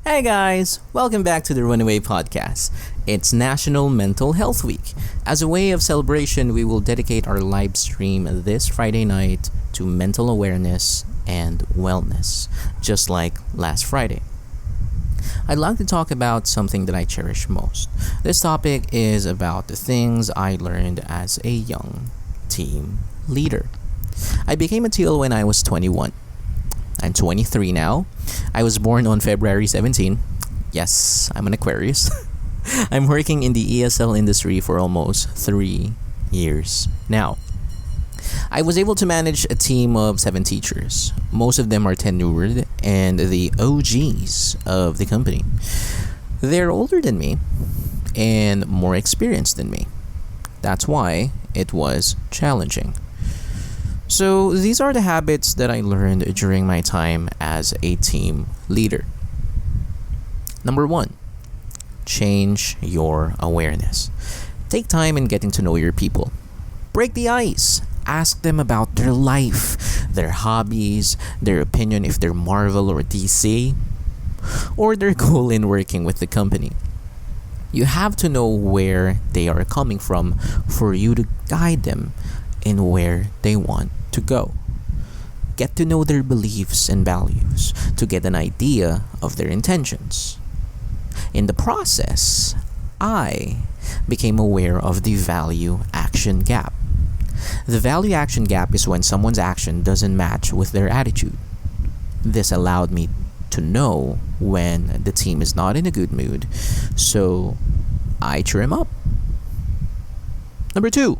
Hey guys, welcome back to the Runaway podcast. It's National Mental Health Week. As a way of celebration, we will dedicate our live stream this Friday night to mental awareness and wellness, just like last Friday. I'd like to talk about something that I cherish most. This topic is about the things I learned as a young team leader. I became a TL when I was 21. I'm 23 now. I was born on February 17. Yes, I'm an Aquarius. I'm working in the ESL industry for almost 3 years now. I was able to manage a team of 7 teachers. Most of them are tenured and the OGs of the company. They're older than me and more experienced than me. That's why it was challenging. So these are the habits that I learned during my time as a team leader. Number 1, change your awareness. Take time in getting to know your people. Break the ice. Ask them about their life, their hobbies, their opinion if they're Marvel or DC, or their goal in working with the company. You have to know where they are coming from for you to guide them in where they want to go. Get to know their beliefs and values to get an idea of their intentions. In the process, I became aware of the value-action gap. The value-action gap is when someone's action doesn't match with their attitude. This allowed me to know when the team is not in a good mood, so I cheer him up. Number 2,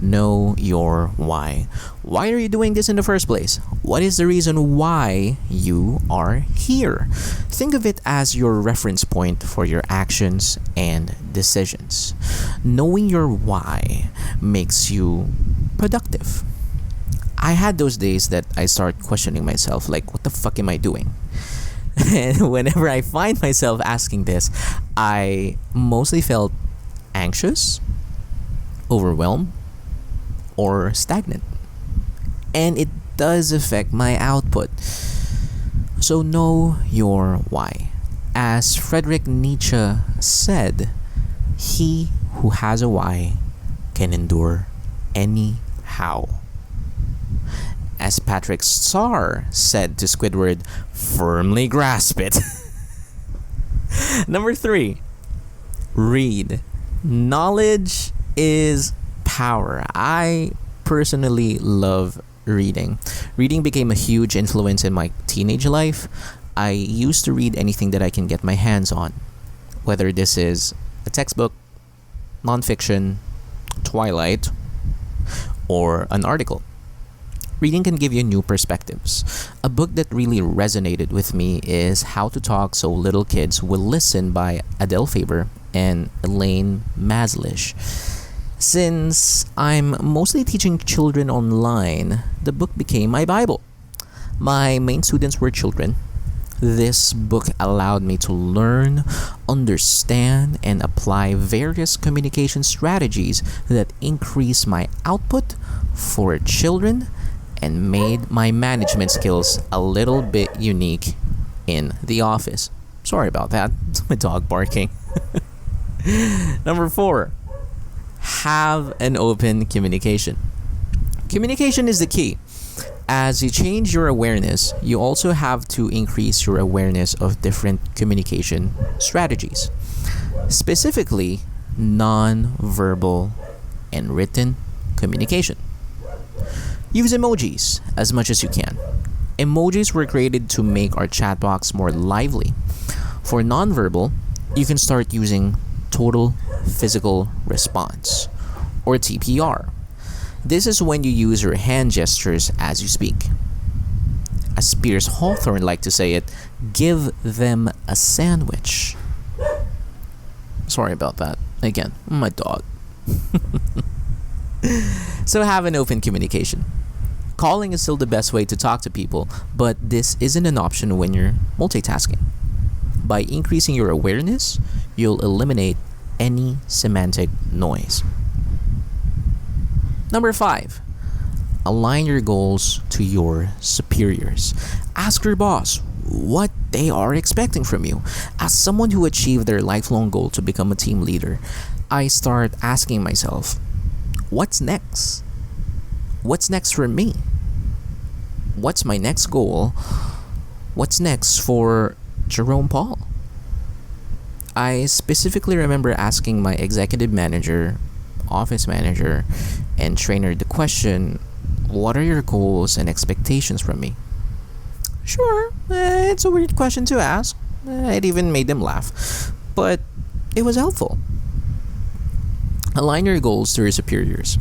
know your why. Why are you doing this in the first place? What is the reason why you are here? Think of it as your reference point for your actions and decisions. Knowing your why makes you productive. I had those days that I start questioning myself, like, what the fuck am I doing? And whenever I find myself asking this, I mostly felt anxious, overwhelmed, or stagnant. And it does affect my output. So know your why. As Friedrich Nietzsche said, he who has a why can endure any how. As Patrick Star said to Squidward, firmly grasp it. Number 3, read. Knowledge is power. I personally love reading. Reading became a huge influence in my teenage life. I used to read anything that I can get my hands on, whether this is a textbook, nonfiction, Twilight, or an article. Reading can give you new perspectives. A book that really resonated with me is How to Talk So Little Kids Will Listen by Adele Faber and Elaine Maslish. Since I'm mostly teaching children online, the book became my Bible. My main students were children. This book allowed me to learn, understand, and apply various communication strategies that increase my output for children and made my management skills a little bit unique in the office. Sorry about that. It's my dog barking. Number 4, have an open communication. Communication is the key. As you change your awareness, you also have to increase your awareness of different communication strategies. Specifically, non-verbal and written communication. Use emojis as much as you can. Emojis were created to make our chat box more lively. For non-verbal, you can start using total physical response, or TPR. This is when you use your hand gestures as you speak. As Piers Hawthorne liked to say it, give them a sandwich. Sorry about that. Again, my dog. So have an open communication. Calling is still the best way to talk to people, but this isn't an option when you're multitasking. By increasing your awareness, you'll eliminate any semantic noise. Number 5, align your goals to your superiors. Ask your boss, what they are expecting from you. As someone who achieved their lifelong goal to become a team leader, I start asking myself, what's next? What's next for me? What's my next goal? What's next for Jerome Paul? I specifically remember asking my executive manager, office manager, and trainer the question, what are your goals and expectations from me? Sure, it's a weird question to ask. It even made them laugh. But it was helpful. Align your goals to your superiors.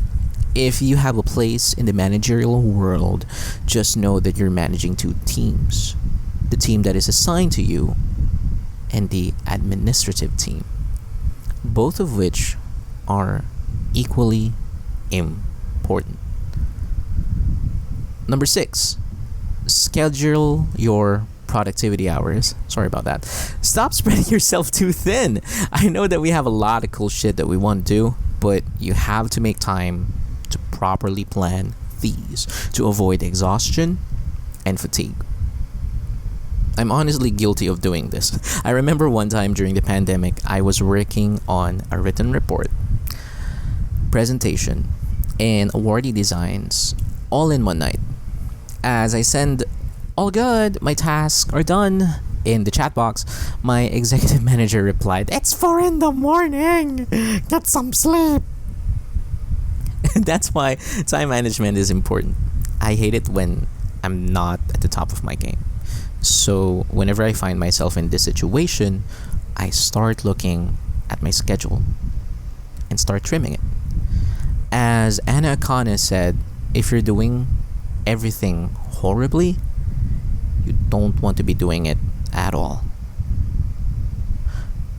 If you have a place in the managerial world, just know that you're managing two teams. The team that is assigned to you and the administrative team. Both of which are equally important. Number 6, schedule your productivity hours. Sorry about that. Stop spreading yourself too thin. I know that we have a lot of cool shit that we want to do, but you have to make time to properly plan these to avoid exhaustion and fatigue. I'm honestly guilty of doing this. I remember one time during the pandemic, I was working on a written report, presentation, and awardee designs all in one night. As I send all good, my tasks are done in the chat box, my executive manager replied, "It's 4 a.m. Get some sleep." That's why time management is important. I hate it when I'm not at the top of my game. So whenever I find myself in this situation, I start looking at my schedule and start trimming it. As Anna Akana said, if you're doing everything horribly, you don't want to be doing it at all.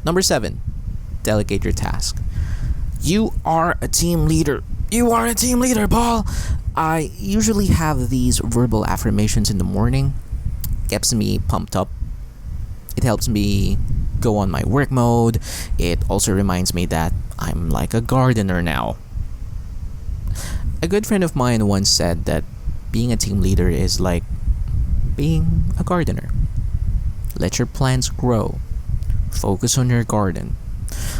Number 7, delegate your task. You are a team leader. You are a team leader, Paul. I usually have these verbal affirmations in the morning. Keeps me pumped up. It helps me go on my work mode. It also reminds me that I'm like a gardener now. A good friend of mine once said that being a team leader is like being a gardener. Let your plants grow. Focus on your garden.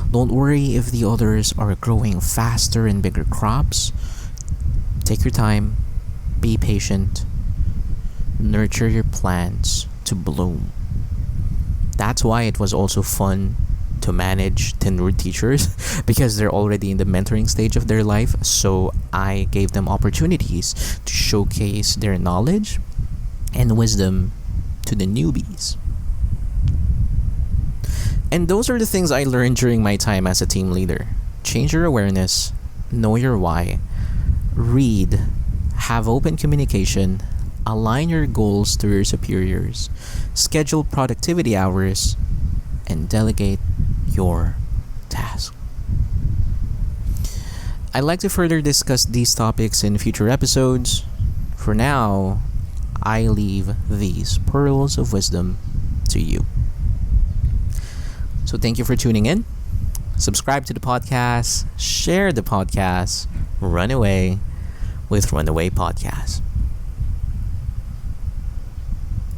Don't worry if the others are growing faster and bigger crops. Take your time. Be patient. Nurture your plants to bloom. That's why it was also fun to manage tenured teachers because they're already in the mentoring stage of their life. So I gave them opportunities to showcase their knowledge and wisdom to the newbies. And those are the things I learned during my time as a team leader. Change your awareness, know your why, read, have open communication, align your goals to your superiors, schedule productivity hours, and delegate your task. I'd like to further discuss these topics in future episodes. For now, I leave these pearls of wisdom to you. So thank you for tuning in. Subscribe to the podcast, share the podcast, Runaway with Runaway Podcast.